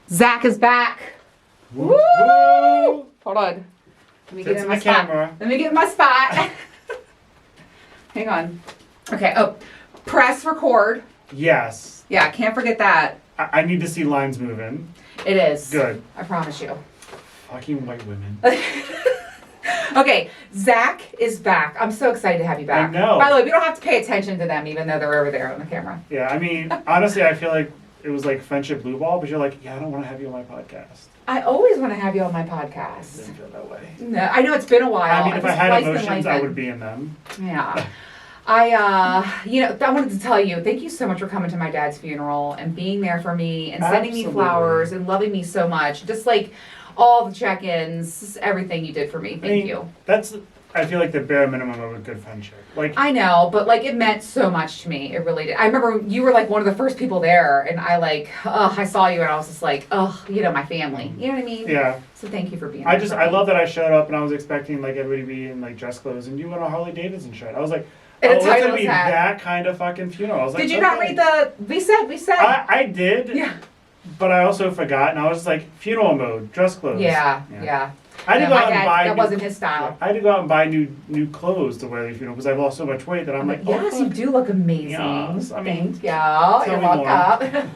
Zach is back. Woo! Woo! Hold on. Let me get in my spot. Camera. Let me get in my spot. Hang on. Okay. Oh, press record. Yes. Yeah, can't forget that. I need to see lines moving. It is. Good. I promise you. Fucking white women. Okay, Zach is back. I'm so excited to have you back. I know. By the way, we don't have to pay attention to them, even though they're over there on the camera. Yeah, I mean, honestly, I feel like it was like friendship blue ball, but you're like, yeah, I don't want to have you on my podcast. I always want to have you on my podcast. Didn't feel that way. No, I know it's been a while. I mean, if I had Life's been emotions, I lifing. would be in them. Yeah. I wanted to tell you, thank you so much for coming to my dad's funeral and being there for me and sending me Absolutely. flowers and loving me so much. Just like all the check-ins, everything you did for me. Thank you. I feel like the bare minimum of a good friendship. Like, I know, but like it meant so much to me. It really did. I remember you were like one of the first people there, and I saw you, and I was just like, my family. You know what I mean? yeah. So thank you for being. I there for me. love that I showed up and I was expecting like everybody to be in like dress clothes, and you went on Harley Davidson shirt. I was like, And it's a gonna Titleist be hat. that kind of fucking funeral. I was like, Did you not okay. read the? We said. I did. Yeah. But I also forgot, and I was like, funeral mode, dress clothes. Yeah. I had to No, go my out and dad, buy. that wasn't his style. I had to go out and buy new clothes to wear the funeral because I've lost so much weight that I'm like, yes, oh, you do look amazing. Yes, I mean, Thank you. You're me more. welcome.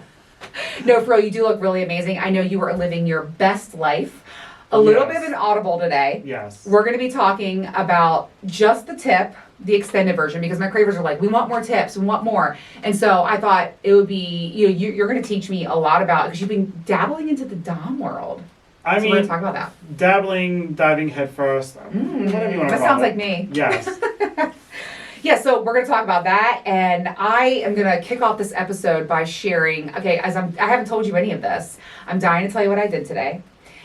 No, for real, you do look really amazing. I know you are living your best life. A little Yes. bit of an audible today. Yes. We're going to be talking about just the tip, the extended version, because my cravers are like, we want more tips, we want more. And so I thought it would be, you're going to teach me a lot about, because you've been dabbling into the Dom world. I So we're going mean, to talk about that. dabbling, diving headfirst, whatever you want to call it. That sounds like me. Yes. Yeah, so we're going to talk about that, and I am going to kick off this episode by sharing, okay, I haven't told you any of this. I'm dying to tell you what I did today.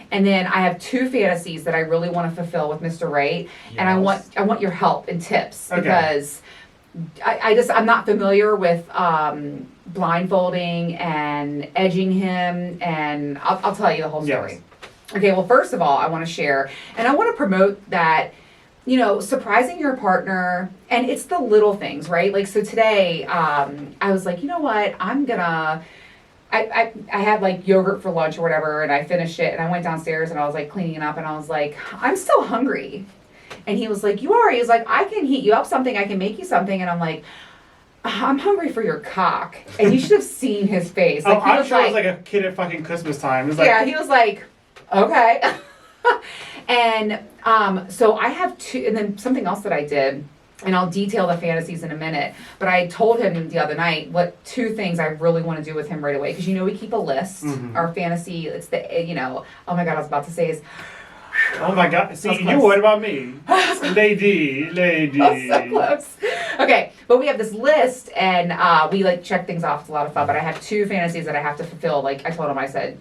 And then I have 2 fantasies that I really want to fulfill with Mr. Right, and I want your help and tips Okay. because I'm not familiar with blindfolding and edging him, and I'll tell you the whole story. Yes. Okay, well, first of all, I want to share, and I want to promote that, surprising your partner, and it's the little things, right? Like, so today, I was like, you know what, I had like yogurt for lunch or whatever, and I finished it, and I went downstairs, and I was like cleaning it up, and I was like, I'm still hungry. And he was like, you are? He was like, I can heat you up something, I can make you something, and I'm like, I'm hungry for your cock. And you should have seen his face. Like, I'm sure it was like a kid at fucking Christmas time. It was like, yeah, he was like, okay. And so I have 2, and then something else that I did, and I'll detail the fantasies in a minute, but I told him the other night what 2 things I really want to do with him right away, because we keep a list. Mhm. Our fantasy, it's the, oh my God, I was about to say is, oh my God. See, That's you close. worried about me. Lady. oh, so close. Okay, but we have this list, and we like check things off. It's a lot of fun, but I have 2 fantasies that I have to fulfill. Like I told him, I said,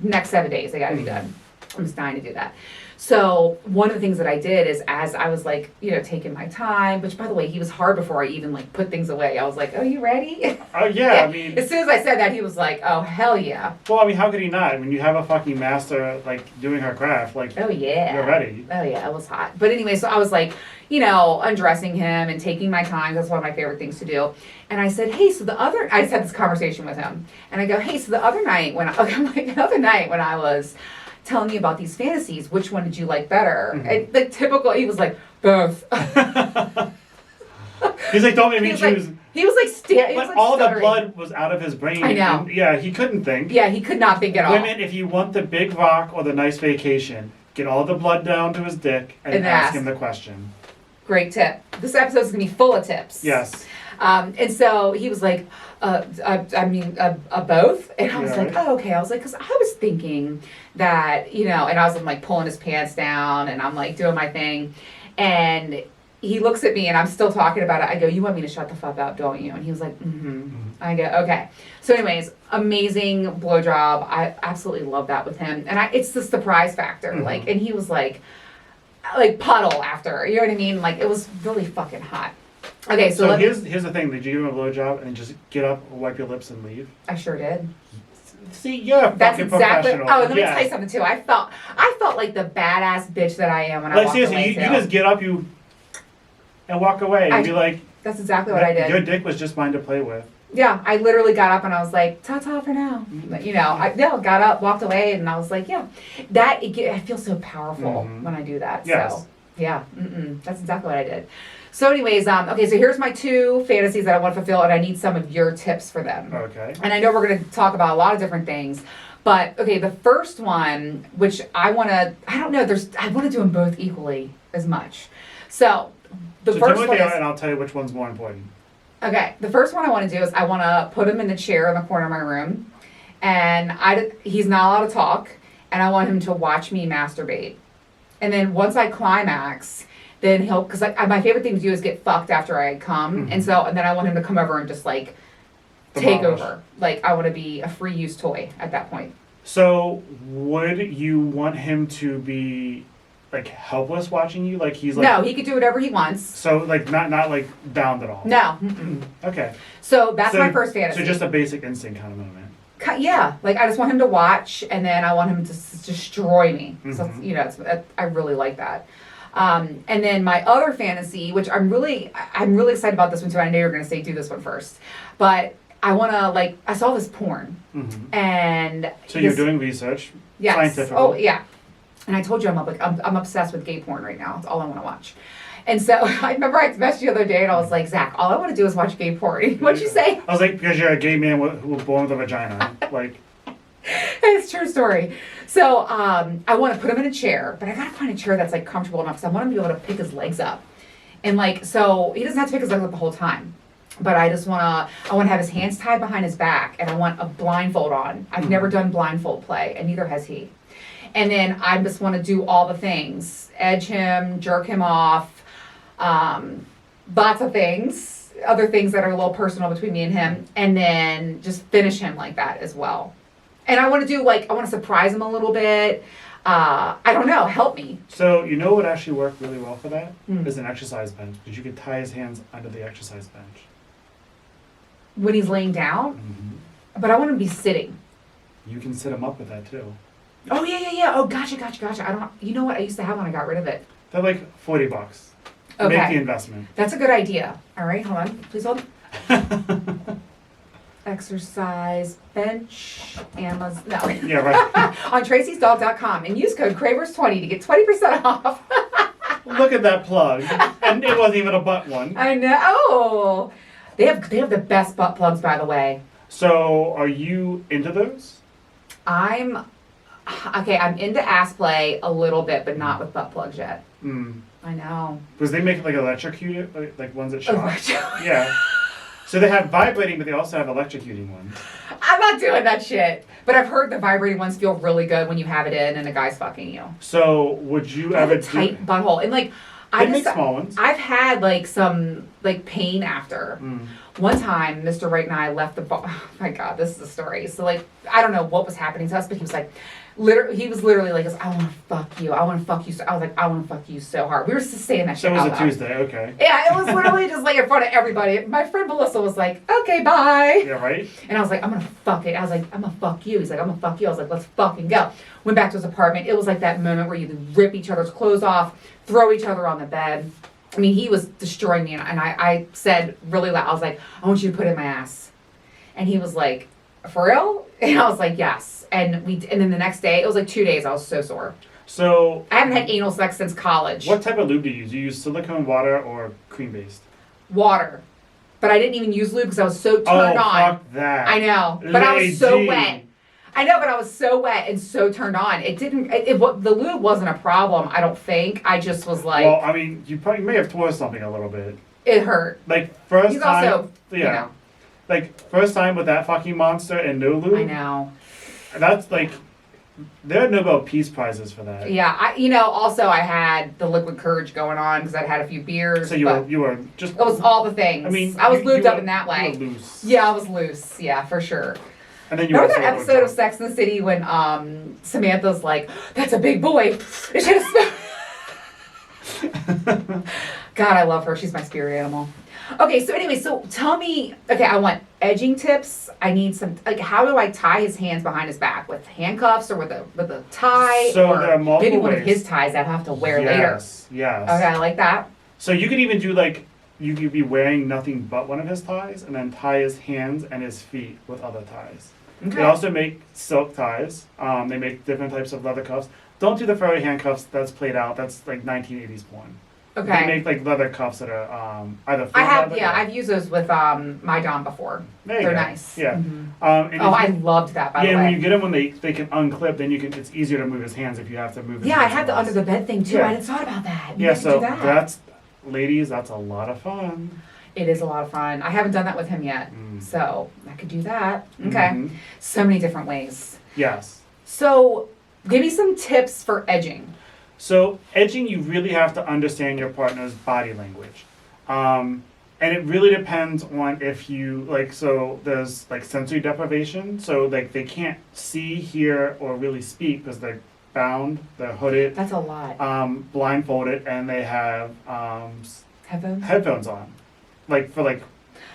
next 7 days, they got to be done. I'm just dying to do that. So one of the things that I did is, as I was like, taking my time, which by the way, he was hard before I even like put things away. I was like, oh, you ready? Oh, yeah, I mean, As soon as I said that, he was like, oh, hell yeah. well, I mean, how could he not? When you have a fucking master, like, doing her craft, like, Oh, yeah. you're ready. Oh, yeah, it was hot. But anyway, so I was like, undressing him and taking my time. That's one of my favorite things to do. And I said, hey, I just had this conversation with him. And I go, hey, so the other night when I was telling you about these fantasies, which one did you like better? Mhm. And the typical, he was like, both. He's like, don't make me He was like- choose. He was like, But all the blood was out of his brain. I know. And, yeah, he couldn't think. Yeah, he could not think at all. Women, if you want the big rock or the nice vacation, get all the blood down to his dick and And ask ask. him the question. Great tip. This episode's gonna be full of tips. Yes. And so he was like, both? And I was Yeah. like, oh, okay. I was like, because I was thinking that, and I was like pulling his pants down, and I'm like doing my thing. And he looks at me, and I'm still talking about it. I go, you want me to shut the fuck up, don't you? And he was like, mm-hmm. I go, okay. So anyways, amazing blowjob. I absolutely love that with him. And it's the surprise factor. Mhm. Like, and he was like puddle after, you know what I mean? Like, it was really fucking hot. Okay, so here's the thing. Did you give him a blowjob and then just get up, wipe your lips, and leave? I sure did. See, you're a That's fucking exactly. professional. Oh, let me Yes. tell you something too. I felt like the badass bitch that I am when I Like, walked seriously, away you too. just get up, and walk away and be like, That's exactly what I did. Your dick was just mine to play with. Yeah, I literally got up and I was like, ta-ta for now. You know, I got up, walked away, and I was like, yeah. I feel so powerful when I do that. Yes. So, yeah, that's exactly what I did. So anyways, okay, so here's my 2 fantasies that I want to fulfill, and I need some of your tips for them. Okay. And I know we're going to talk about a lot of different things, but, okay, the first one, which I want to do them both equally as much. So, the first one is... and I'll tell you which one's more important. Okay, the first one I want to do is I want to put him in a chair in the corner of my room, and he's not allowed to talk, and I want him to watch me masturbate. And then once I climax, then because my favorite thing to do is get fucked after I come, and then I want him to come over and just like take over. Like I want to be a free use toy at that point. So would you want him to be like helpless watching you? Like he's like no, he could do whatever he wants. So like not like bound at all. No. Okay. So that's my first fantasy. So just a basic instinct kind of moment. Yeah, like I just want him to watch, and then I want him to destroy me. So you know, I really like that. And then my other fantasy, which I'm really excited about this one too. I know you're going to say do this one first, but I want to I saw this porn, and so you're doing research. Yes. Scientific. Oh yeah. And I told you I'm obsessed with gay porn right now. It's all I want to watch. And so I remember I messaged you the other day and I was like, Zach, all I want to do is watch gay porn. What'd you say? I was like, because you're a gay man who was born with a vagina. Like, it's a true story. So I want to put him in a chair, but I got to find a chair that's like comfortable enough because I want him to be able to pick his legs up. And so he doesn't have to pick his legs up the whole time. But I want to have his hands tied behind his back, and I want a blindfold on. I've never done blindfold play, and neither has he. And then I just want to do all the things. Edge him, jerk him off, lots of things. Other things that are a little personal between me and him. And then just finish him like that as well. And I want to I want to surprise him a little bit. I don't know, help me. So you know what actually worked really well for that? Is an exercise bench. Because you could tie his hands under the exercise bench. When he's laying down? But I want him to be sitting. You can sit him up with that too. Oh, yeah. Oh, gotcha. You know what? I used to have one. I got rid of it. They're like $40. Okay. Make the investment. That's a good idea. All right, hold on. Please hold. Exercise bench Amazon. No. Yeah, right. On Tracy'sDog.com and use code Cravers20 to get 20% off. Look at that plug. And it wasn't even a butt one. I know. Oh. They have the best butt plugs, by the way. So, are you into those? I'm into ass play a little bit, but not with butt plugs yet. I know. Because they make like electrocuted, like ones that shock. Yeah. So they have vibrating, but they also have electrocuting ones. I'm not doing that shit. But I've heard the vibrating ones feel really good when you have it in and a guy's fucking you. So would you ever do tight butthole? And I make small ones. I've had some pain after. One time, Mr. Wright and I left the bar. Oh my God, this is a story. So I don't know what was happening to us, but he was he was literally like, I want to fuck you. I want to fuck you. So I was like, I want to fuck you so hard. We were just saying that shit. So it was a Tuesday, okay. Yeah, it was literally just in front of everybody. My friend Melissa was like, okay, bye. Yeah, right? And I was like, I'm going to fuck it. I was like, I'm going to fuck you. He's like, I'm going to fuck you. I was like, let's fucking go. Went back to his apartment. It was like that moment where you rip each other's clothes off, throw each other on the bed. I mean, he was destroying me. And I said really loud, I was like, I want you to put it in my ass. And he was like, for real? And I was like, yes. And then the next day, it was 2 days, I was so sore. So I haven't had anal sex since college. What type of lube do you use? Do you use silicone, water, or cream-based? Water. But I didn't even use lube because I was so turned on. Fuck that. I know. But I was so wet. I know, but I was so wet and so turned on. The lube wasn't a problem, I don't think. I just was like... Well, I mean, you probably may have tore something a little bit. It hurt. First He's time... also, yeah. First time with that fucking monster and no lube. I know. That's there are Nobel Peace Prizes for that. Yeah, also I had the liquid courage going on because I'd had a few beers. So you were just... It was all the things. I mean... I was lubed up in that way. You were loose. Yeah, I was loose. Yeah, for sure. And then you remember that episode of Sex and the City when Samantha's like, that's a big boy. It should have God, I love her. She's my spirit animal. Okay, so anyway, so tell me, I want edging tips. I need some, how do I tie his hands behind his back? With handcuffs or with a tie? So or there are multiple maybe one ways. of his ties I'll have to wear later. Yes. Okay, I like that. So you can even do you could be wearing nothing but one of his ties, and then tie his hands and his feet with other ties. Okay. They also make silk ties. They make different types of leather cuffs. Don't do the furry handcuffs. That's played out. That's like 1980s porn. Okay. They make like leather cuffs that are either. I have, leather yeah, or- I've used those with my Dom before. There you They're go. nice. Yeah. Mhm. And if Oh, I you- loved that, by yeah, the when way. you get them when they can unclip, then you can. It's easier to move his hands if you have to move. His Yeah, I hands had the less. under the bed thing too. Yeah. I hadn't thought about that. You Yeah, have to so do that. that's ladies. That's a lot of fun. It is a lot of fun. I haven't done that with him yet, so I could do that. Okay. Mhm. So many different ways. Yes. So, give me some tips for edging. So edging, you really have to understand your partner's body language. And it really depends on if you, like, so there's, like, sensory deprivation. So, like, they can't see, hear, or really speak because they're bound, they're hooded, That's a lot. blindfolded, and they have Headphones? headphones on. Like, for, like,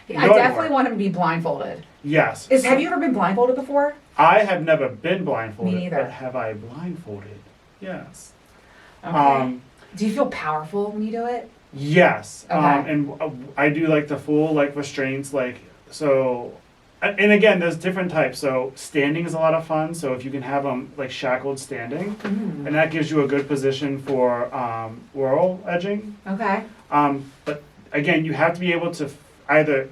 I yard definitely work. want him to be blindfolded. Yes. Have you ever been blindfolded before? I have never been blindfolded. Me neither. But have I blindfolded? Yes. Okay. Do you feel powerful when you do it? Yes, Okay. and I do like the full like restraints, like so. And again, there's different types. So standing is a lot of fun. So if you can have them like shackled standing, and that gives you a good position for oral edging. Okay. But again, you have to be able to either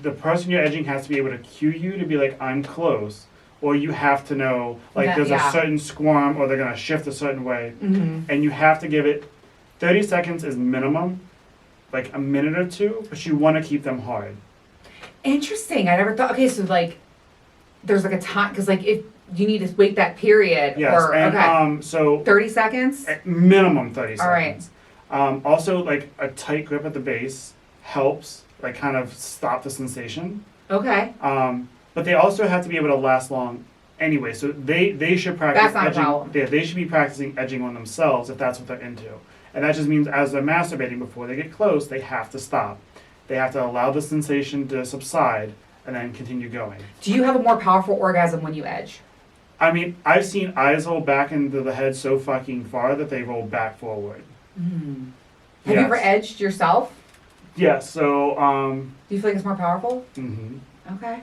the person you're edging has to be able to cue you to be like I'm close, or you have to know like That- there's yeah. a certain squirm or they're gonna shift a certain way, Mm-hmm. and you have to give it 30 seconds is minimum, like a minute or two, but you want to keep them hard. Interesting. I never thought. Okay, so like, there's like a time because like if you need to wait that period Yes, or and okay, so 30 seconds. at minimum 30 All right. seconds. Also, like a tight grip at the base helps, like kind of stop the sensation. Okay. But they also have to be able to last long anyway. So they should practice That's not a edging. problem. Yeah, they should be practicing edging on themselves if that's what they're into. And that just means as they're masturbating before they get close, they have to stop. They have to allow the sensation to subside and then continue going. Do you have a more powerful orgasm when you edge? I mean, I've seen eyes roll back into the head so fucking far that they roll back forward. Have you ever edged yourself? Yes, so, Do you feel like it's more powerful? mhm. Okay.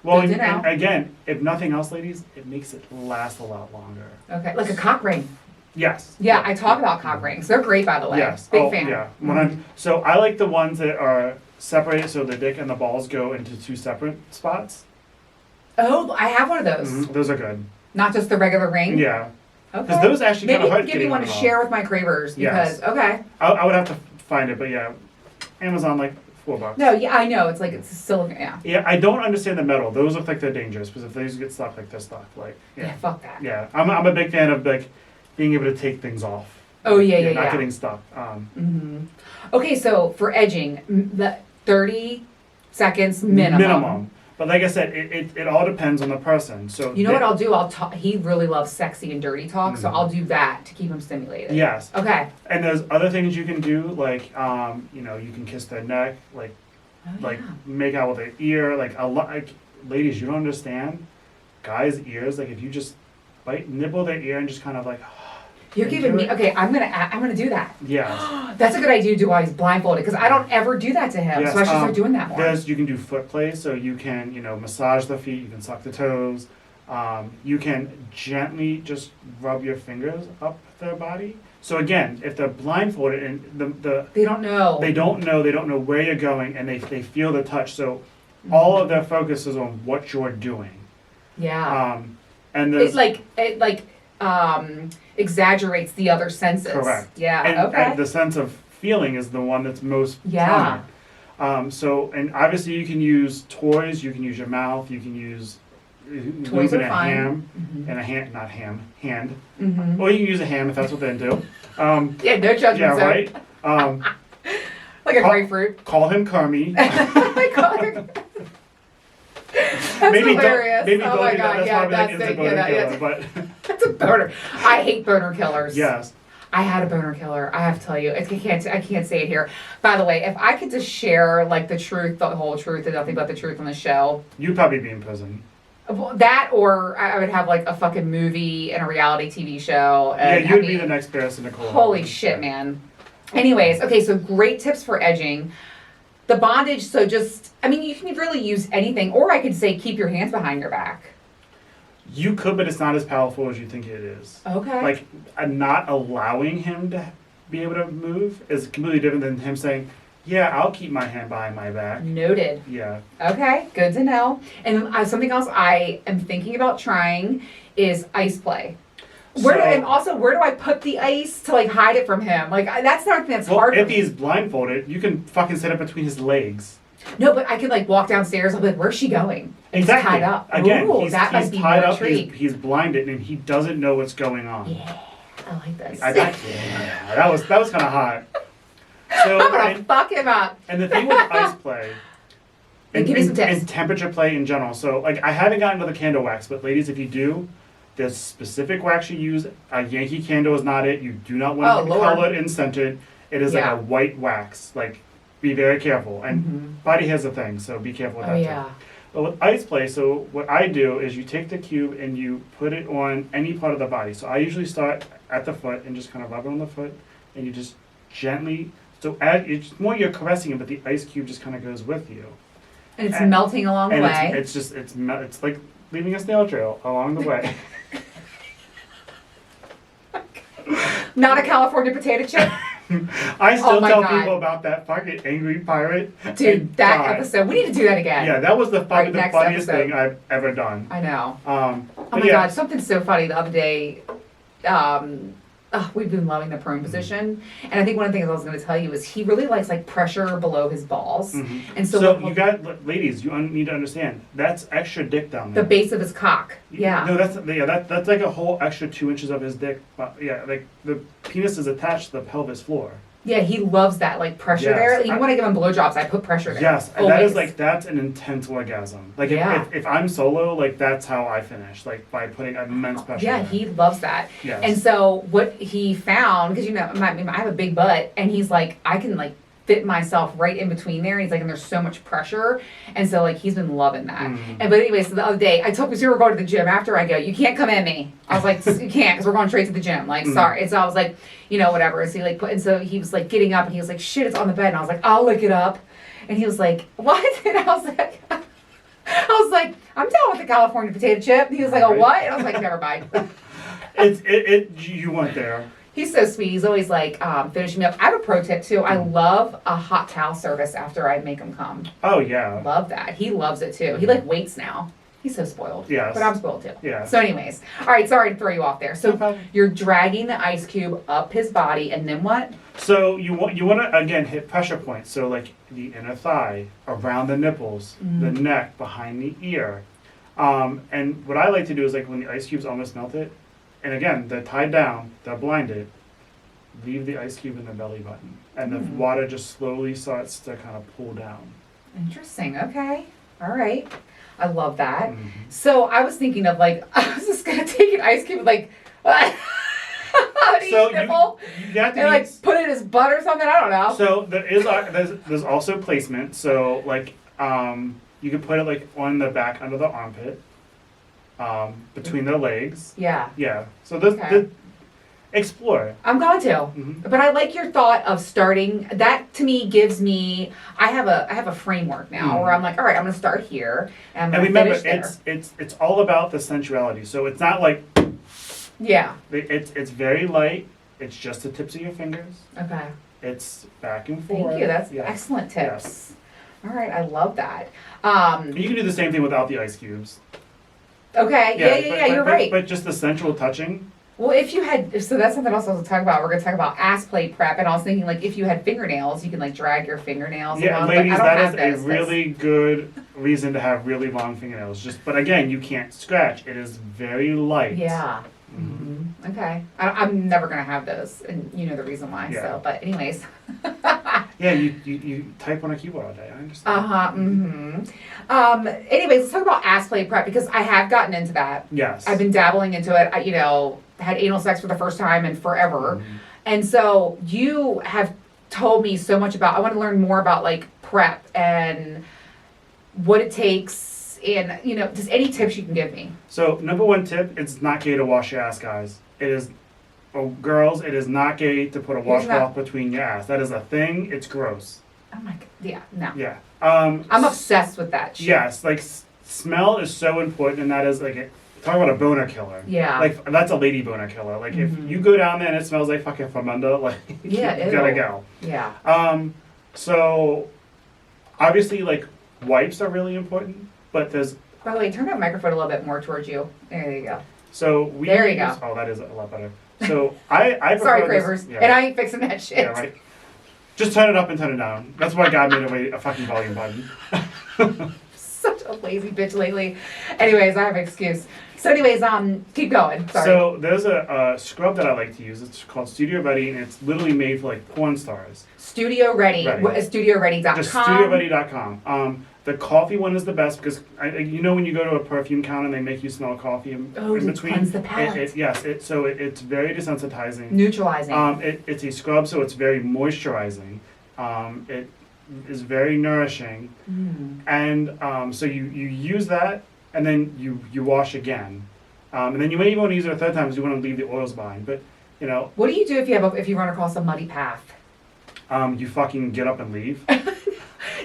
Well, Good to and know. again, if nothing else, ladies, it makes it last a lot longer. Okay. Like a cock ring. Yes. Yeah, I talk about cock rings. They're great, by the way. Yes. Big Oh, fan. yeah. So I like the ones that are separated so the dick and the balls go into two separate spots. Oh, I have one of those. Those are good. Not just the regular ring. Yeah. Okay. Because those actually Maybe kind of you hard can give me getting one to them off. share with my cravers because Yes. okay. I would have to find it, but yeah. Amazon, like $4. No, yeah, I know. It's like it's silicone. Yeah. Yeah, I don't understand the metal. Those look like they're dangerous because if those get stuck, like they're stuck. Like, Yeah. yeah. Fuck that. Yeah. I'm a big fan of like being able to take things off. Oh yeah, Not yeah. getting stuck. Okay, so for edging, the 30 seconds minimum. But like I said, it all depends on the person. So You know what I'll do? I'll talk. He really loves sexy and dirty talk, so Mhm. I'll do that to keep him stimulated. Yes. Okay. And there's other things you can do, like you can kiss their neck, like Oh, like yeah. make out with their ear, like a lot. Like, ladies, you don't understand. Guys' ears, like if you just nibble their ear and just kind of like. You're giving me. Okay, I'm gonna do that. Yes. That's a good idea to do while he's blindfolded because I don't ever do that to him, Yes, so I should start doing that more. You can do foot play, so you can massage the feet, you can suck the toes, you can gently just rub your fingers up their body. So again, if they're blindfolded and They don't know. they don't know where you're going, and they feel the touch. So all of their focus is on what you're doing. Yeah. And there's It exaggerates the other senses. Correct. Yeah. and, okay. and the sense of feeling is the one that's most Yeah. prominent. And obviously you can use toys, you can use your mouth, you can use Toys lube are and a fine. ham, Mhm. and a hand, not ham, hand. Mhm. Or you can use a ham if that's what they're into. Yeah, no judgment Yeah, zone. right? Like a Call- grapefruit. Call him Kermie. That's hilarious. Maybe Oh don't my do that. God, That's yeah, probably like that's into it. boner Yeah, killer, yeah. but That's a boner. I hate boner killers. yes. I had a boner killer. I have to tell you, I can't say it here. By the way, if I could just share like the truth, the whole truth, and nothing but the truth on the show, You'd probably be in prison. well, that or I would have like a fucking movie and a reality TV show. Yeah, And, you'd be the next person to call. Holy shit, man! Anyways, okay, so great tips for edging. The bondage, so just, I mean, you can really use anything, or I could say keep your hands behind your back. You could, but it's not as powerful as you think it is. Okay. Like, not allowing him to be able to move is completely different than him saying, yeah, I'll keep my hand behind my back. Noted. Yeah. Okay, good to know. And something else I am thinking about trying is ice play. And also, where do I put the ice to like hide it from him? Like that's not that's hard. If he's blindfolded, you can fucking set it between his legs. No, but I can like walk downstairs. I'll be like, "Where's she going?" Exactly. Tied up. Again, Ooh, he's tied up. He's blinded, and he doesn't know what's going on. Yeah, I like this. Yeah, that was kind of hot. So I'm gonna fuck him up. And the thing with ice play, give me some tips. And temperature play in general. So like I haven't gotten to the candle wax, but ladies, if you do, there's specific wax you use. A Yankee candle is not it. You do not want it colored and scented. It is like a white wax. Like, be very careful. And body has a thing, so be careful with that too. But with ice play, so what I do is you take the cube and you put it on any part of the body. So I usually start at the foot and just kind of rub it on the foot, and you just gently. So it's more you're caressing it, but the ice cube just kind of goes with you. And it's melting along the way. It's like leaving a snail trail along the way. Not a California potato chip. I still tell people about that fucking angry pirate. Dude, that episode. We need to do that again. Yeah, that was the funniest thing I've ever done. I know. Oh my God, something so funny the other day. We've been loving the prone position, and I think one of the things I was going to tell you is he really likes like pressure below his balls, and so you got ladies, you need to understand that's extra dick down there. The base of his cock. Yeah. No, that's like a whole extra 2 inches of his dick. Yeah, like the penis is attached to the pelvis floor. Yeah, he loves that like pressure there. Even when I give him blowjobs, I put pressure there. Yes, and that is like that's an intense orgasm. Like if I'm solo, like that's how I finish, like by putting immense pressure. Yeah, there. he loves that. Yes. And so what he found, because I have a big butt, and he's like, I can like fit myself right in between there. And he's like, and there's so much pressure, and so like he's been loving that. And but anyway, so the other day I told him we were going to the gym. After I go, you can't come at me. I was like, you can't, because we're going straight to the gym. Like, sorry. And so I was like, whatever. And so he and so he was like getting up, and he was like, shit, it's on the bed. And I was like, I'll lick it up. And he was like, what? And I was like, I'm down with the California potato chip. And he was like, oh, what? And I was like, never mind. You went there. He's so sweet. He's always like finishing me up. I have a pro tip too. I love a hot towel service after I make him come. Oh yeah. Love that. He loves it too. He like waits now. He's so spoiled. Yes. But I'm spoiled too. Yeah. So anyways. All right, sorry to throw you off there. So you're dragging the ice cube up his body, and then what? So you want to again hit pressure points. So like the inner thigh, around the nipples, the neck, behind the ear. And what I like to do is like when the ice cube's almost melted, and again, they're tied down, they're blinded, leave the ice cube in the belly button. And the water just slowly starts to kind of pull down. Interesting. Okay. All right. I love that. So I was thinking of like, I was just going to take an ice cube like, so nipple, you got to and like put it in his butt or something. I don't know. So there's also placement. So like you could put it like on the back under the armpit. Between the legs. Yeah. Yeah. So the explore. I'm going to. But I like your thought of starting. That to me gives me. I have a framework now where I'm like, all right, I'm going to start here, and I'm going to remember, finish there. it's all about the sensuality. So it's not like. Yeah. It's very light. It's just the tips of your fingers. Okay. It's back and forth. Thank you. That's excellent tips. Yes. All right, I love that. You can do the same thing without the ice cubes. Okay. Yeah. You're right. But just the sensual touching. Well, if you had, so that's something else I was talking about. We're going to talk about ass play prep, and I was thinking like if you had fingernails, you can like drag your fingernails. Yeah, along, ladies, that is a those. really good reason to have really long fingernails. But again, you can't scratch. It is very light. Yeah. Okay. I'm never going to have those, and you know the reason why. Yeah. So, but anyways. Yeah, you type on a keyboard all day. I understand. Anyways, let's talk about ass play prep because I have gotten into that. Yes. I've been dabbling into it. Had anal sex for the first time in forever, and so you have told me so much about. I want to learn more about like prep and what it takes, and just any tips you can give me. So number one tip: it's not gay to wash your ass, guys. It is oh, girls, it is not gay to put a Here's washcloth between your ass. That is a thing. It's gross. Oh my god. Yeah, no. Yeah. I'm obsessed with that shit. Yes, like smell is so important, and that is like talk about a boner killer. Yeah. Like that's a lady boner killer. Like if Mhm. you go down there and it smells like fucking Fermunda, like Yeah, you ew. gotta go. Yeah. So obviously like wipes are really important, but there's By the way, turn that microphone a little bit more towards you. There you go. so we There you use, go. Oh, that is a lot better. So I Sorry, prefer this- Cravers. yeah. And I ain't fixing that shit. Yeah, right. Just turn it up and turn it down. That's why God made a fucking volume button. Such a lazy bitch lately. Anyways, I have an excuse. So anyways, keep going. Sorry. So there's a scrub that I like to use. It's called Studio Ready, and it's literally made for like porn stars. Studio Ready. Ready. StudioReady.com. Just StudioReady.com. The coffee one is the best because you know when you go to a perfume counter and they make you smell coffee in Oh, to between. cleanse the palate. Yes. It's very desensitizing. Neutralizing. It's a scrub, so it's very moisturizing. It is very nourishing, and so you use that, and then you wash again, and then you may even want to use it a third time because you want to leave the oils behind. But you know, What do you do if you run across a muddy path? you fucking get up and leave.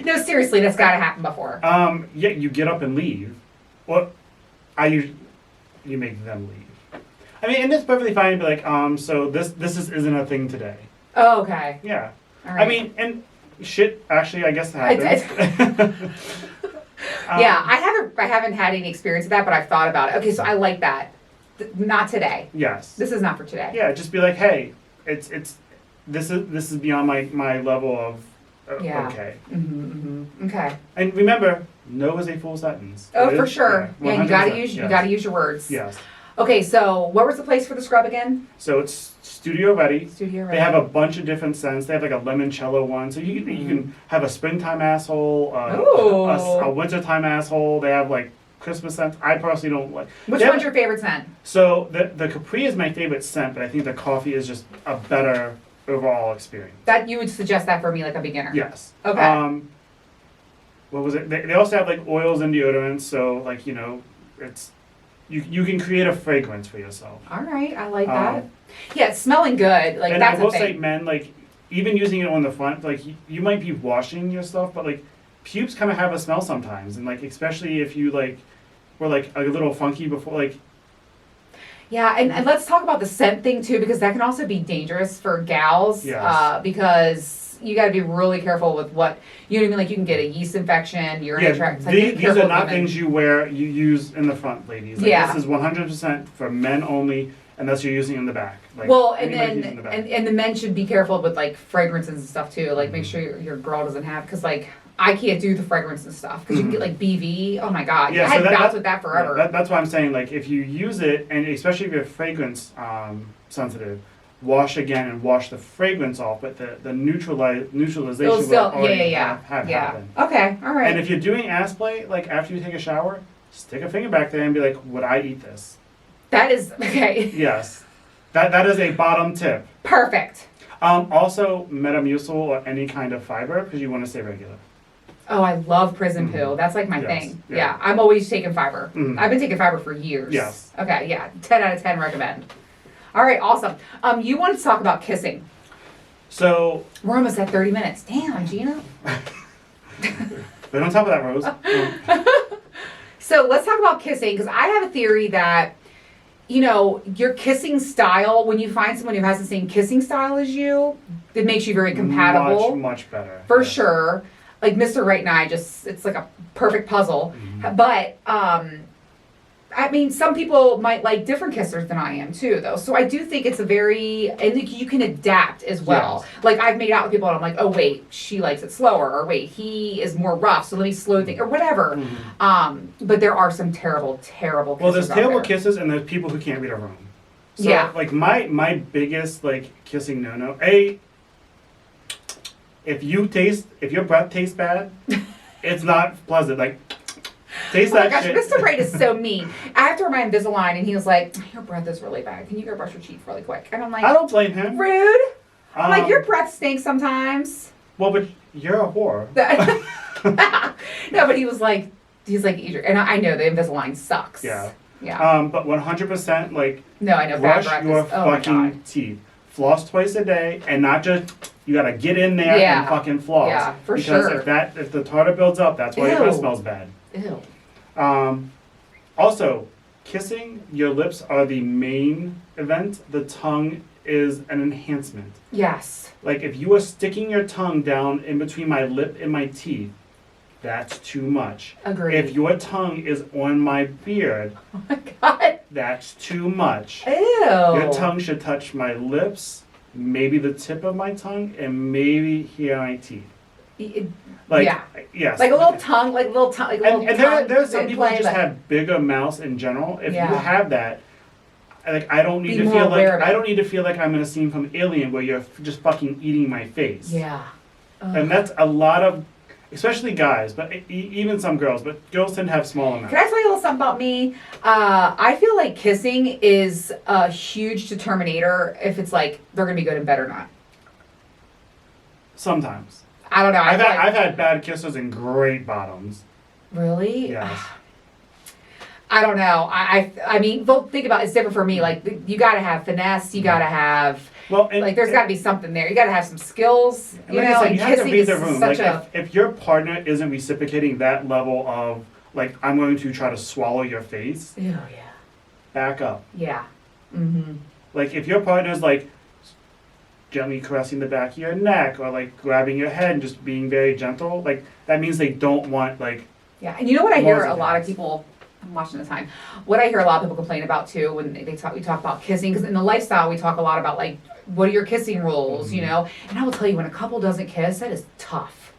No, seriously, that's got to happen before. Yeah, you get up and leave. Well, you make them leave. I mean, and it's perfectly fine to be like, so this isn't a thing today. Oh, okay. Yeah. All right. I mean, and shit actually, I guess happens. Yeah, I haven't had any experience with that, but I've thought about it. Okay, so I like that. Not today. Yes. This is not for today. Yeah, just be like, hey, this is beyond my level of Yeah. okay. Okay. And remember, no is a full sentence. Oh, It for is- sure. Yeah, you gotta 100%, use yes. you gotta use your words. Yes. Okay, so what was the place for the scrub again? So it's Studio Ready. Studio Ready. They have a bunch of different scents. They have like a limoncello one. So you can have a springtime asshole, Ooh. a wintertime asshole. They have like Christmas scents. I personally don't like. Which they have- one's your favorite scent? So the Capri is my favorite scent, but I think the coffee is just a better overall experience. That you would suggest that for me, like a beginner. Yes. Okay. What was it? They also have like oils and deodorants. So like it's you can create a fragrance for yourself. All right, I like that. Yeah, it's smelling good. Like And that's I will a thing. say, men, like even using it on the front, like you might be washing your stuff, but like pubes kind of have a smell sometimes, and like especially if you like were like a little funky before, like Yeah, and let's talk about the scent thing too, because that can also be dangerous for gals. Yes. Because you got to be really careful with what you know what I mean. Like you can get a yeast infection, urinary tract. Like, be these careful are with not women. things you use in the front, ladies. Like, Yeah. This is 100% for men only, unless you're using it in the back. Like, Well, and anybody then using it in the back. and the men should be careful with like fragrances and stuff too. Like make sure your girl doesn't have, because like I can't do the fragrance and stuff because you can get like BV. Oh my god, Yeah, I so had that- bouts with that forever. Yeah, that's why I'm saying, like, if you use it, and especially if you're fragrance sensitive, wash again and wash the fragrance off, but the neutralization It'll will still, already yeah. have happened. Okay, all right. And if you're doing ass play, like after you take a shower, stick a finger back there and be like, would I eat this? That is okay. Yes. That is a bottom tip. Perfect. Also, Metamucil or any kind of fiber, because you want to stay regular. Oh, I love prison poo. That's like my Yes, thing. yeah. Yeah, I'm always taking fiber. Mhm. I've been taking fiber for years. Yes. Okay, yeah. 10 out of 10 recommend. All right, awesome. You wanted to talk about kissing. So, We're almost at 30 minutes. Damn, Gina. but on top of that, Rose, So let's talk about kissing, because I have a theory that, you know, your kissing style, when you find someone who has the same kissing style as you, it makes you very compatible. much better. For Yeah. sure. Like Mr. Right and I it's like a perfect puzzle. Mm-hmm. But, I mean, some people might like different kissers than I am too, though. So I do think it's and you can adapt as well. Yes. Like I've made out with people and I'm like, oh wait, she likes it slower, or wait, he is more rough, so let me slow things, or whatever. But there are some terrible, terrible kissers. Well, there's out terrible there. kisses, and there's people who can't read a room. So, Yeah. like my biggest like kissing no-no. If your breath tastes bad, it's not pleasant. Like, taste Oh my that gosh, shit. Mr. Braid is so mean. I have to wear my Invisalign, and he was like, your breath is really bad. Can you go brush your teeth really quick? And I'm like, I don't blame him. rude. I'm like, Um, your breath stinks sometimes. Well, but you're a whore. No, but he's like, and I know the Invisalign sucks. Yeah. Yeah. But 100%, like, No, I know. Bad brush breath your is, oh my fucking God. teeth. Floss twice a day, and not just, you gotta get in there Yeah. and fucking floss. Yeah, for because sure. if the tartar builds up, that's why your breath Ew. smells bad. Ew. Also, kissing, your lips are the main event. The tongue is an enhancement. Yes. Like, if you are sticking your tongue down in between my lip and my teeth, that's too much. Agreed. If your tongue is on my beard, Oh my God. that's too much. Ew. Your tongue should touch my lips, maybe the tip of my tongue, and maybe here my teeth. Like, yeah. yes. Like a little tongue, like a little tongue, like a little And tongue. there are some people who play, just but- have bigger mouths in general. If Yeah. you have that, like, I don't need Be to more feel like aware of it. I don't need to feel like I'm in a scene from Alien where you're just fucking eating my face. Yeah. Ugh. And that's a lot of, especially guys, but even some girls. But girls tend to have smaller mouths. Can I tell you a little something about me? I feel like kissing is a huge determinator if it's like they're gonna be good in bed or not. Sometimes. I don't know. I I've feel had, like- I've had bad kissers and great bottoms. Really? Yes. I don't know. I mean, well, think about it. It's different for me. Like, you gotta have finesse. You gotta have, Well, and, like, there's gotta be something there. You gotta have some skills. and You like know, I said, and you have to kissing read is the room. such Like, a. if your partner isn't reciprocating that level of, like, I'm going to try to swallow your face, Ew, yeah. back up. Yeah. Mm-hmm. Like, if your partner's, like, gently caressing the back of your neck or, like, grabbing your head and just being very gentle, like, that means they don't want, like, Yeah, and you know what I hear More a lot of advanced. people. I'm watching the time. What I hear a lot of people complain about too when we talk about kissing, because in the lifestyle we talk a lot about like what are your kissing rules, you Mhm. know? And I will tell you, when a couple doesn't kiss, that is tough.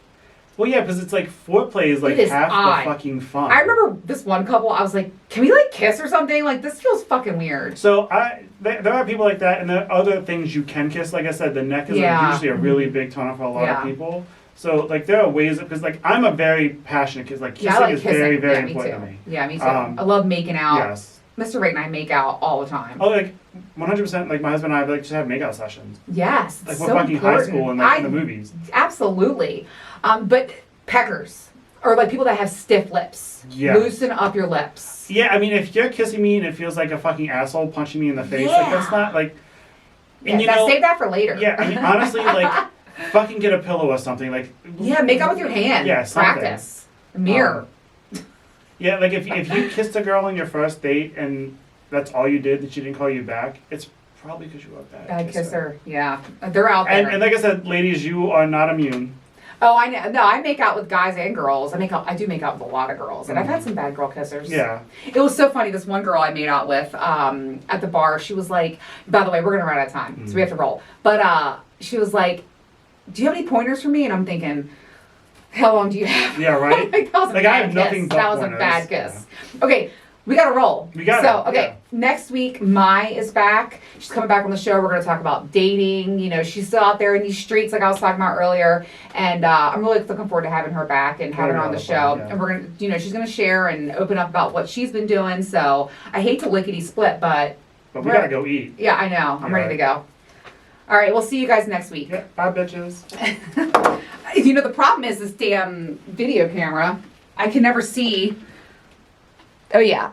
well, yeah, because it's like foreplay is like It is half odd. the fucking fun. I remember this one couple. I was like, "Can we like kiss or something? Like this feels fucking weird." So there are people like that, and there are other things you can kiss. Like I said, the neck is Yeah. usually a really big turn off for a lot Yeah. of people. So like there are ways because like I'm a very passionate kiss. Like kissing Yeah, I like is kissing. very very Yeah, me important too. to me. Yeah, me too. Um, I love making out. Yes. Mr. Wright and I make out all the time. Oh, like 100%. Like my husband and I like just have makeout sessions. Yes, Like it's we're so fucking high important. school and like in the movies. Absolutely. But peckers, or like people that have stiff lips. Yes. Loosen up your lips. Yeah, I mean, if you're kissing me and it feels like a fucking asshole punching me in the face, like that's Yeah. not like. Yeah, And you that, know, save that for later. yeah, I mean, honestly, like, fucking get a pillow or something, like. Yeah, make out with your hand. Yeah, something. Practice. A mirror. Yeah, like if you kissed a girl on your first date and that's all you did, that she didn't call you back, it's probably because you were a bad Bad kisser. Yeah. They're out there. And like I said, ladies, you are not immune. Oh, I know. No, I make out with guys and girls. I do make out with a lot of girls, and I've had some bad girl kissers. Yeah. It was so funny. This one girl I made out with at the bar, she was like, by the way, we're gonna run out of time, so we have to roll. But she was like, "Do you have any pointers for me?" And I'm thinking, how long do you have? Yeah, right? Like, that was a Like, bad I have kiss. nothing but That was pointers. a bad kiss. Okay, we gotta roll. We gotta, So, okay, yeah. next week, Mai is back. She's coming back on the show. We're gonna talk about dating. You know, she's still out there in these streets, like I was talking about earlier. And I'm really looking forward to having her back and having her on the show. Yeah. And we're gonna, you know, she's gonna share and open up about what she's been doing. So I hate to lickety split, but But we gotta go eat. yeah, I know. I'm ready to go. All right, we'll see you guys next week. Yeah, bye, bitches. You know, the problem is this damn video camera. I can never see. Oh, yeah.